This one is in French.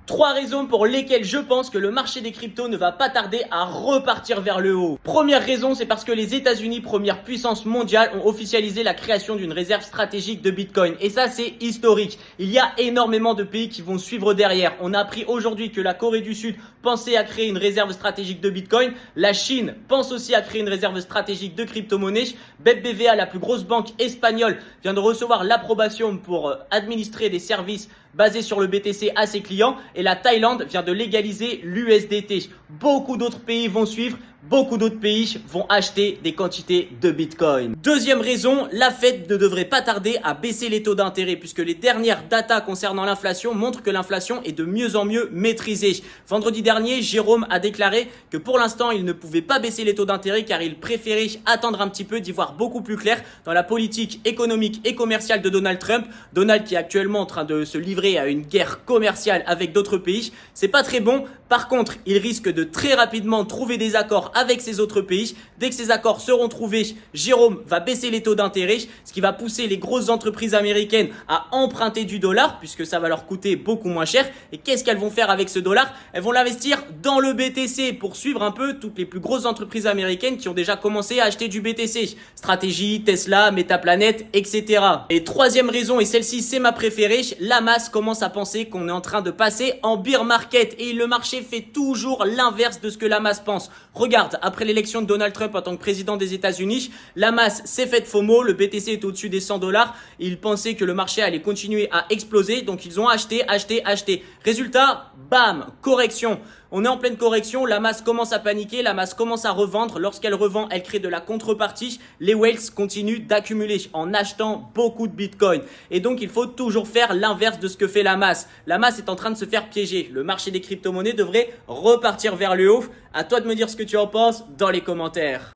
Trois raisons pour lesquelles je pense que le marché des cryptos ne va pas tarder à repartir vers le haut. Première raison, c'est parce que les États-Unis, première puissance mondiale, ont officialisé la création d'une réserve stratégique de Bitcoin. Et ça, c'est historique. Il y a énormément de pays qui vont suivre derrière. On a appris aujourd'hui que la Corée du Sud pensait à créer une réserve stratégique de Bitcoin. La Chine pense aussi à créer une réserve stratégique de crypto-monnaie. BBVA, la plus grosse banque espagnole, vient de recevoir l'approbation pour administrer des services basés sur le BTC à ses clients. Et la Thaïlande vient de légaliser l'USDT. Beaucoup d'autres pays vont suivre. Beaucoup d'autres pays vont acheter des quantités de Bitcoin. Deuxième raison, la Fed ne devrait pas tarder à baisser les taux d'intérêt puisque les dernières datas concernant l'inflation montrent que l'inflation est de mieux en mieux maîtrisée. Vendredi dernier, Jérôme a déclaré que pour l'instant, il ne pouvait pas baisser les taux d'intérêt car il préférait attendre un petit peu d'y voir beaucoup plus clair dans la politique économique et commerciale de Donald Trump. Donald qui est actuellement en train de se livrer à une guerre commerciale avec d'autres pays. C'est pas très bon. Par contre, il risque de très rapidement trouver des accords avec ces autres pays. Dès que ces accords seront trouvés, Jérôme va baisser les taux d'intérêt, ce qui va pousser les grosses entreprises américaines à emprunter du dollar, puisque ça va leur coûter beaucoup moins cher. Et qu'est-ce qu'elles vont faire avec ce dollar? Elles vont l'investir dans le BTC pour suivre un peu toutes les plus grosses entreprises américaines qui ont déjà commencé à acheter du BTC. Stratégie, Tesla, Metaplanet, etc. Et troisième raison, et celle-ci c'est ma préférée, la masse commence à penser qu'on est en train de passer en bear market. Et le marché fait toujours l'inverse de ce que la masse pense. Regarde, après l'élection de Donald Trump en tant que président des États-Unis, la masse s'est faite FOMO, le BTC est au-dessus des 100 $. Ils pensaient que le marché allait continuer à exploser, donc ils ont acheté. Résultat, bam, correction. On est en pleine correction, la masse commence à paniquer, la masse commence à revendre. Lorsqu'elle revend, elle crée de la contrepartie. Les whales continuent d'accumuler en achetant beaucoup de Bitcoin. Et donc, il faut toujours faire l'inverse de ce que fait la masse. La masse est en train de se faire piéger. Le marché des crypto-monnaies devrait repartir vers le haut. À toi de me dire ce que tu en penses dans les commentaires.